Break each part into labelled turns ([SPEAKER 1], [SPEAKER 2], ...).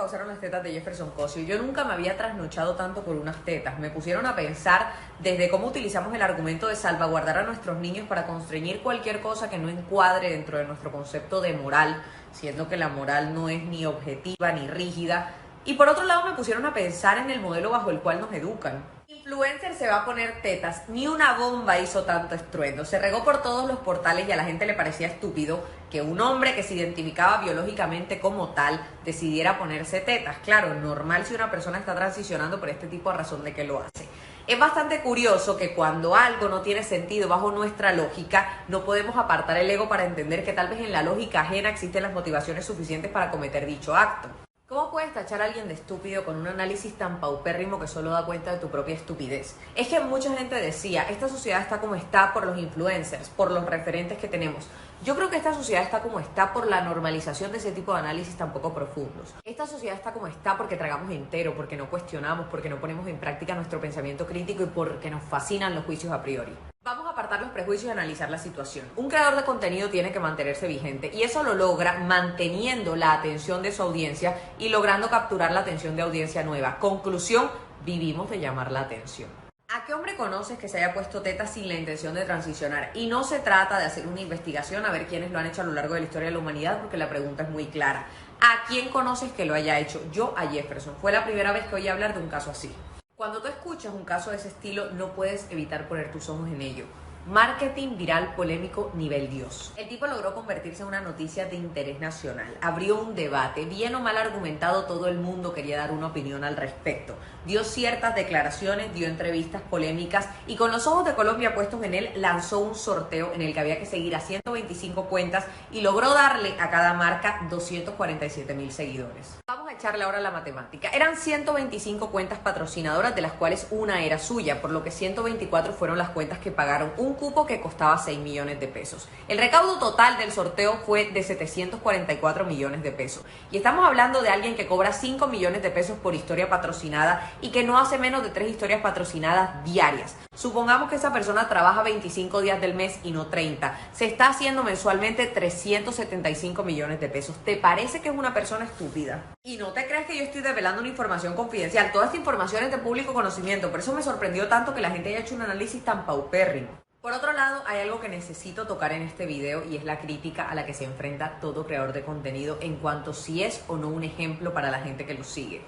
[SPEAKER 1] causaron las tetas de Jefferson Cosio. Yo nunca me había trasnochado tanto por unas tetas. Me pusieron a pensar desde cómo utilizamos el argumento de salvaguardar a nuestros niños para constreñir cualquier cosa que no encuadre dentro de nuestro concepto de moral, siendo que la moral no es ni objetiva ni rígida. Y por otro lado me pusieron a pensar en el modelo bajo el cual nos educan. Influencer se va a poner tetas, ni una bomba hizo tanto estruendo, se regó por todos los portales y a la gente le parecía estúpido que un hombre que se identificaba biológicamente como tal decidiera ponerse tetas. Claro, normal si una persona está transicionando por este tipo de razón de que lo hace. Es bastante curioso que cuando algo no tiene sentido bajo nuestra lógica, no podemos apartar el ego para entender que tal vez en la lógica ajena existen las motivaciones suficientes para cometer dicho acto. ¿Cómo puedes tachar a alguien de estúpido con un análisis tan paupérrimo que solo da cuenta de tu propia estupidez? Es que mucha gente decía, esta sociedad está como está por los influencers, por los referentes que tenemos. Yo creo que esta sociedad está como está por la normalización de ese tipo de análisis tan poco profundos. Esta sociedad está como está porque tragamos entero, porque no cuestionamos, porque no ponemos en práctica nuestro pensamiento crítico y porque nos fascinan los juicios a priori. Vamos a apartar los prejuicios y analizar la situación. Un creador de contenido tiene que mantenerse vigente y eso lo logra manteniendo la atención de su audiencia y logrando capturar la atención de audiencia nueva. Conclusión, vivimos de llamar la atención. ¿A qué hombre conoces que se haya puesto tetas sin la intención de transicionar? Y no se trata de hacer una investigación a ver quiénes lo han hecho a lo largo de la historia de la humanidad, porque la pregunta es muy clara. ¿A quién conoces que lo haya hecho? Yo a Jefferson. Fue la primera vez que oí hablar de un caso así. Cuando tú escuchas un caso de ese estilo, no puedes evitar poner tus ojos en ello. Marketing viral polémico nivel Dios. El tipo logró convertirse en una noticia de interés nacional. Abrió un debate, bien o mal argumentado, todo el mundo quería dar una opinión al respecto. Dio ciertas declaraciones, dio entrevistas polémicas y con los ojos de Colombia puestos en él, lanzó un sorteo en el que había que seguir a 125 cuentas y logró darle a cada marca 247,000 seguidores. Vamos a echarle ahora la matemática. Eran 125 cuentas patrocinadoras, de las cuales una era suya, por lo que 124 fueron las cuentas que pagaron un cupo que costaba 6 millones de pesos. El recaudo total del sorteo fue de 744 millones de pesos. Y estamos hablando de alguien que cobra 5 millones de pesos por historia patrocinada y que no hace menos de 3 historias patrocinadas diarias. Supongamos que esa persona trabaja 25 días del mes y no 30. Se está haciendo mensualmente 375 millones de pesos. ¿Te parece que es una persona estúpida? Y no te creas que yo estoy develando una información confidencial. Toda esta información es de público conocimiento. Por eso me sorprendió tanto que la gente haya hecho un análisis tan paupérrimo. Por otro lado, hay algo que necesito tocar en este video y es la crítica a la que se enfrenta todo creador de contenido en cuanto si es o no un ejemplo para la gente que lo sigue.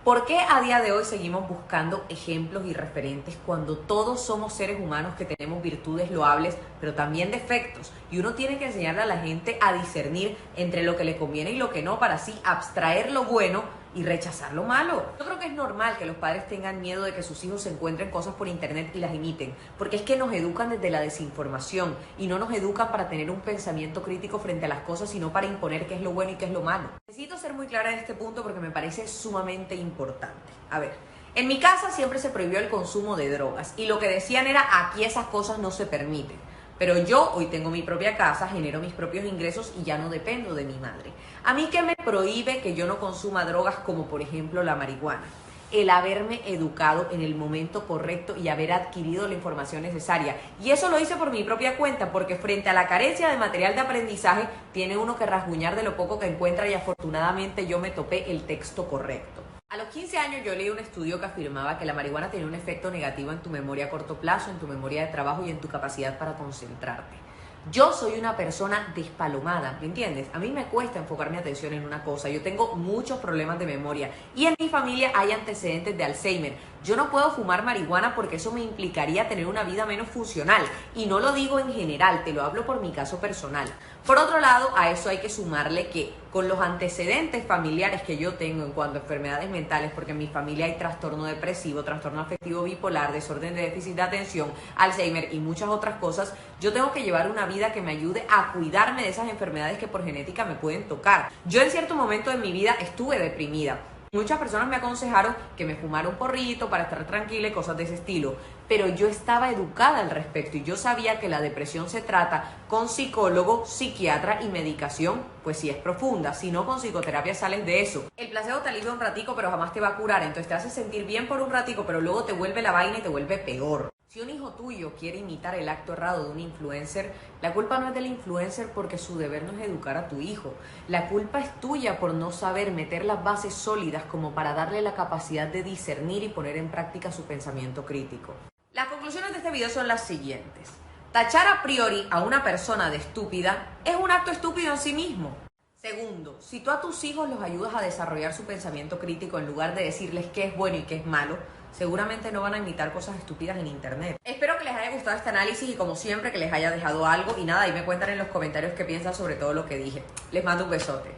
[SPEAKER 1] ¿Por qué a día de hoy seguimos buscando ejemplos y referentes cuando todos somos seres humanos que tenemos virtudes loables, pero también defectos? Y uno tiene que enseñarle a la gente a discernir entre lo que le conviene y lo que no, para así abstraer lo bueno y rechazar lo malo. Yo creo que es normal que los padres tengan miedo de que sus hijos se encuentren cosas por internet y las imiten, porque es que nos educan desde la desinformación y no nos educan para tener un pensamiento crítico frente a las cosas, sino para imponer qué es lo bueno y qué es lo malo. Necesito ser muy clara en este punto porque me parece sumamente importante. A ver, en mi casa siempre se prohibió el consumo de drogas y lo que decían era aquí esas cosas no se permiten. Pero yo hoy tengo mi propia casa, genero mis propios ingresos y ya no dependo de mi madre. ¿A mí qué me prohíbe que yo no consuma drogas como por ejemplo la marihuana? El haberme educado en el momento correcto y haber adquirido la información necesaria. Y eso lo hice por mi propia cuenta, porque frente a la carencia de material de aprendizaje, tiene uno que rasguñar de lo poco que encuentra y afortunadamente yo me topé el texto correcto. A los 15 años yo leí un estudio que afirmaba que la marihuana tenía un efecto negativo en tu memoria a corto plazo, en tu memoria de trabajo y en tu capacidad para concentrarte. Yo soy una persona despalomada, ¿me entiendes? A mí me cuesta enfocar mi atención en una cosa. Yo tengo muchos problemas de memoria y en mi familia hay antecedentes de Alzheimer. Yo no puedo fumar marihuana porque eso me implicaría tener una vida menos funcional. Y no lo digo en general, te lo hablo por mi caso personal. Por otro lado, a eso hay que sumarle que con los antecedentes familiares que yo tengo en cuanto a enfermedades mentales, porque en mi familia hay trastorno depresivo, trastorno afectivo bipolar, desorden de déficit de atención, Alzheimer y muchas otras cosas, yo tengo que llevar una vida que me ayude a cuidarme de esas enfermedades que por genética me pueden tocar. Yo en cierto momento de mi vida estuve deprimida. Muchas personas me aconsejaron que me fumara un porrito para estar tranquila y cosas de ese estilo, pero yo estaba educada al respecto y yo sabía que la depresión se trata con psicólogo, psiquiatra y medicación, pues si es profunda, si no con psicoterapia sales de eso. El placebo te alivia un ratico pero jamás te va a curar, entonces te hace sentir bien por un ratico pero luego te vuelve la vaina y te vuelve peor. Si un hijo tuyo quiere imitar el acto errado de un influencer, la culpa no es del influencer porque su deber no es educar a tu hijo. La culpa es tuya por no saber meter las bases sólidas como para darle la capacidad de discernir y poner en práctica su pensamiento crítico. Las conclusiones de este video son las siguientes. Tachar a priori a una persona de estúpida es un acto estúpido en sí mismo. Segundo, si tú a tus hijos los ayudas a desarrollar su pensamiento crítico en lugar de decirles qué es bueno y qué es malo, seguramente no van a imitar cosas estúpidas en internet. Espero que les haya gustado este análisis y como siempre que les haya dejado algo y nada, ahí me cuentan en los comentarios qué piensan sobre todo lo que dije. Les mando un besote.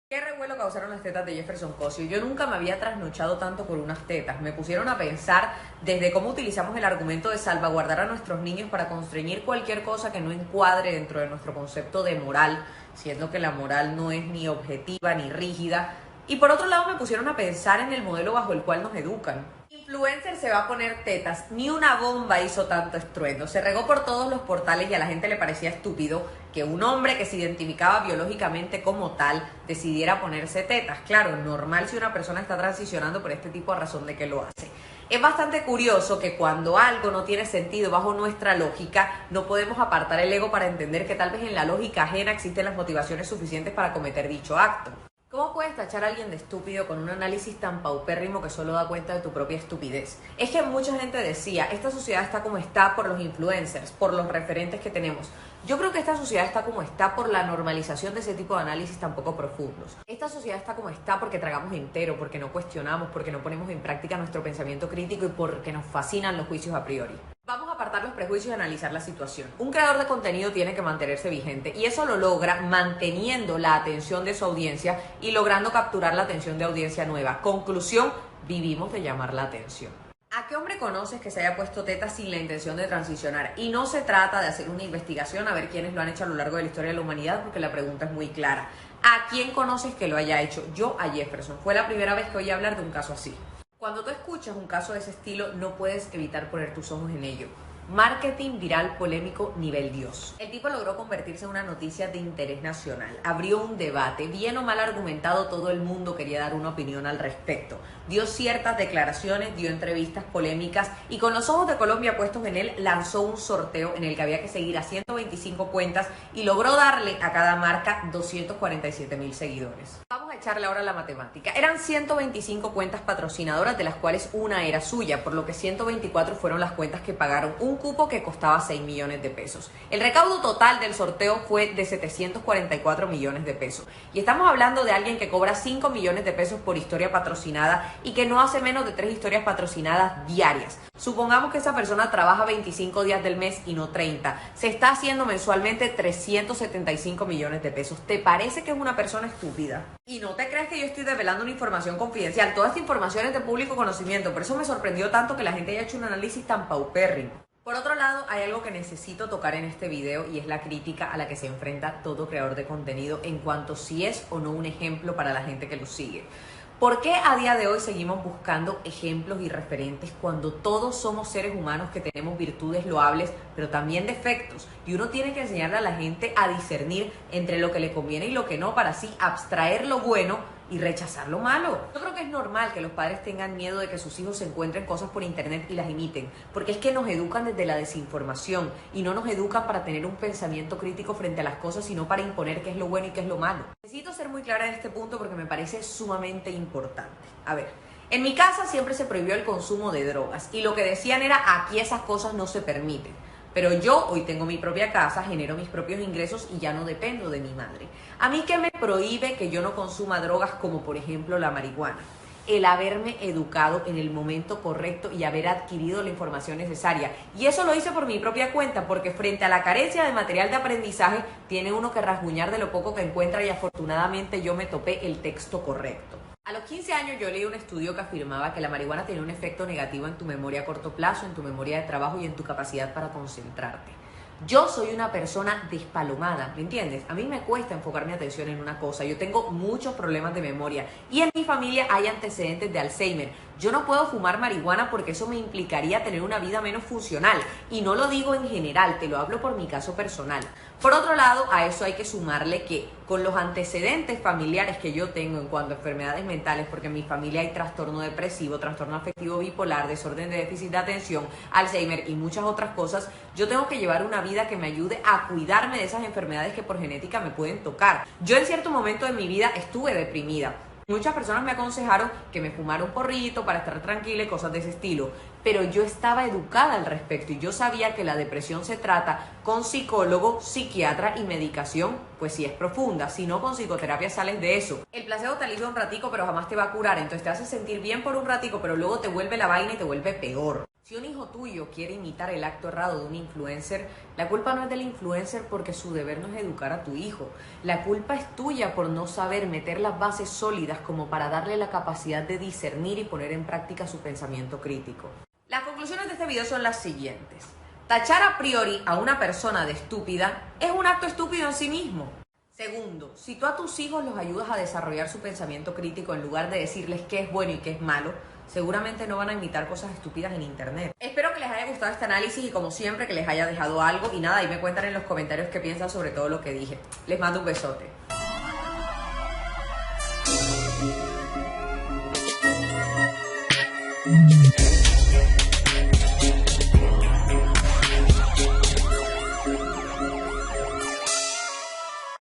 [SPEAKER 1] Qué revuelo causaron las tetas de Jefferson Cosio. Yo nunca me había trasnochado tanto por unas tetas. Me pusieron a pensar desde cómo utilizamos el argumento de salvaguardar a nuestros niños para constreñir cualquier cosa que no encuadre dentro de nuestro concepto de moral, siendo que la moral no es ni objetiva ni rígida. Y por otro lado me pusieron a pensar en el modelo bajo el cual nos educan. Influencer se va a poner tetas, ni una bomba hizo tanto estruendo, se regó por todos los portales y a la gente le parecía estúpido que un hombre que se identificaba biológicamente como tal decidiera ponerse tetas. Claro, normal si una persona está transicionando por este tipo a razón de que lo hace. Es bastante curioso que cuando algo no tiene sentido bajo nuestra lógica, no podemos apartar el ego para entender que tal vez en la lógica ajena existen las motivaciones suficientes para cometer dicho acto. ¿Cómo puedes tachar a alguien de estúpido con un análisis tan paupérrimo que solo da cuenta de tu propia estupidez? Es que mucha gente decía, esta sociedad está como está por los influencers, por los referentes que tenemos. Yo creo que esta sociedad está como está por la normalización de ese tipo de análisis tan poco profundos. Esta sociedad está como está porque tragamos entero, porque no cuestionamos, porque no ponemos en práctica nuestro pensamiento crítico y porque nos fascinan los juicios a priori. Vamos a apartar los prejuicios y analizar la situación. Un creador de contenido tiene que mantenerse vigente y eso lo logra manteniendo la atención de su audiencia y logrando capturar la atención de audiencia nueva. Conclusión, vivimos de llamar la atención. ¿A qué hombre conoces que se haya puesto tetas sin la intención de transicionar? Y no se trata de hacer una investigación a ver quiénes lo han hecho a lo largo de la historia de la humanidad, porque la pregunta es muy clara. ¿A quién conoces que lo haya hecho? Yo a Jefferson. Fue la primera vez que oí hablar de un caso así. Cuando tú escuchas un caso de ese estilo, no puedes evitar poner tus ojos en ello. Marketing viral polémico nivel Dios. El tipo logró convertirse en una noticia de interés nacional. Abrió un debate, bien o mal argumentado, todo el mundo quería dar una opinión al respecto. Dio ciertas declaraciones, dio entrevistas polémicas y con los ojos de Colombia puestos en él, lanzó un sorteo en el que había que seguir a 125 cuentas y logró darle a cada marca 247,000 seguidores. Vamos a echarle ahora la matemática. Eran 125 cuentas patrocinadoras, de las cuales una era suya, por lo que 124 fueron las cuentas que pagaron un cupo que costaba 6 millones de pesos. El recaudo total del sorteo fue de 744 millones de pesos. Y estamos hablando de alguien que cobra 5 millones de pesos por historia patrocinada y que no hace menos de 3 historias patrocinadas diarias. Supongamos que esa persona trabaja 25 días del mes y no 30. Se está haciendo mensualmente 375 millones de pesos. ¿Te parece que es una persona estúpida? Y no te creas que yo estoy develando una información confidencial. Toda esta información es de público conocimiento. Por eso me sorprendió tanto que la gente haya hecho un análisis tan paupérrimo. Por otro lado, hay algo que necesito tocar en este video y es la crítica a la que se enfrenta todo creador de contenido en cuanto si es o no un ejemplo para la gente que lo sigue. ¿Por qué a día de hoy seguimos buscando ejemplos y referentes cuando todos somos seres humanos que tenemos virtudes loables, pero también defectos? Y uno tiene que enseñarle a la gente a discernir entre lo que le conviene y lo que no, para así abstraer lo bueno y rechazar lo malo. Yo creo que es normal que los padres tengan miedo de que sus hijos se encuentren cosas por internet y las imiten, porque es que nos educan desde la desinformación y no nos educan para tener un pensamiento crítico frente a las cosas, sino para imponer qué es lo bueno y qué es lo malo. Necesito ser muy clara en este punto porque me parece sumamente importante. A ver, en mi casa siempre se prohibió el consumo de drogas y lo que decían era aquí esas cosas no se permiten. Pero yo hoy tengo mi propia casa, genero mis propios ingresos y ya no dependo de mi madre. ¿A mí qué me prohíbe que yo no consuma drogas como por ejemplo la marihuana? El haberme educado en el momento correcto y haber adquirido la información necesaria. Y eso lo hice por mi propia cuenta, porque frente a la carencia de material de aprendizaje, tiene uno que rasguñar de lo poco que encuentra y afortunadamente yo me topé el texto correcto. A los 15 años yo leí un estudio que afirmaba que la marihuana tenía un efecto negativo en tu memoria a corto plazo, en tu memoria de trabajo y en tu capacidad para concentrarte. Yo soy una persona despalomada, ¿me entiendes? A mí me cuesta enfocar mi atención en una cosa. Yo tengo muchos problemas de memoria y en mi familia hay antecedentes de Alzheimer. Yo no puedo fumar marihuana porque eso me implicaría tener una vida menos funcional. Y no lo digo en general, te lo hablo por mi caso personal. Por otro lado, a eso hay que sumarle que con los antecedentes familiares que yo tengo en cuanto a enfermedades mentales, porque en mi familia hay trastorno depresivo, trastorno afectivo bipolar, desorden de déficit de atención, Alzheimer y muchas otras cosas, yo tengo que llevar una vida que me ayude a cuidarme de esas enfermedades que por genética me pueden tocar. Yo en cierto momento de mi vida estuve deprimida. Muchas personas me aconsejaron que me fumara un porrito para estar tranquila y cosas de ese estilo, pero yo estaba educada al respecto y yo sabía que la depresión se trata con psicólogo, psiquiatra y medicación, pues si es profunda, si no con psicoterapia sales de eso. El placebo te alivia un ratico pero jamás te va a curar, entonces te hace sentir bien por un ratico pero luego te vuelve la vaina y te vuelve peor. Si un hijo tuyo quiere imitar el acto errado de un influencer, la culpa no es del influencer porque su deber no es educar a tu hijo. La culpa es tuya por no saber meter las bases sólidas como para darle la capacidad de discernir y poner en práctica su pensamiento crítico. Las conclusiones de este video son las siguientes. Tachar a priori a una persona de estúpida es un acto estúpido en sí mismo. Segundo, si tú a tus hijos los ayudas a desarrollar su pensamiento crítico en lugar de decirles qué es bueno y qué es malo, seguramente no van a imitar cosas estúpidas en internet. Espero que les haya gustado este análisis y como siempre que les haya dejado algo y nada, ahí me cuentan en los comentarios qué piensan sobre todo lo que dije. Les mando un besote.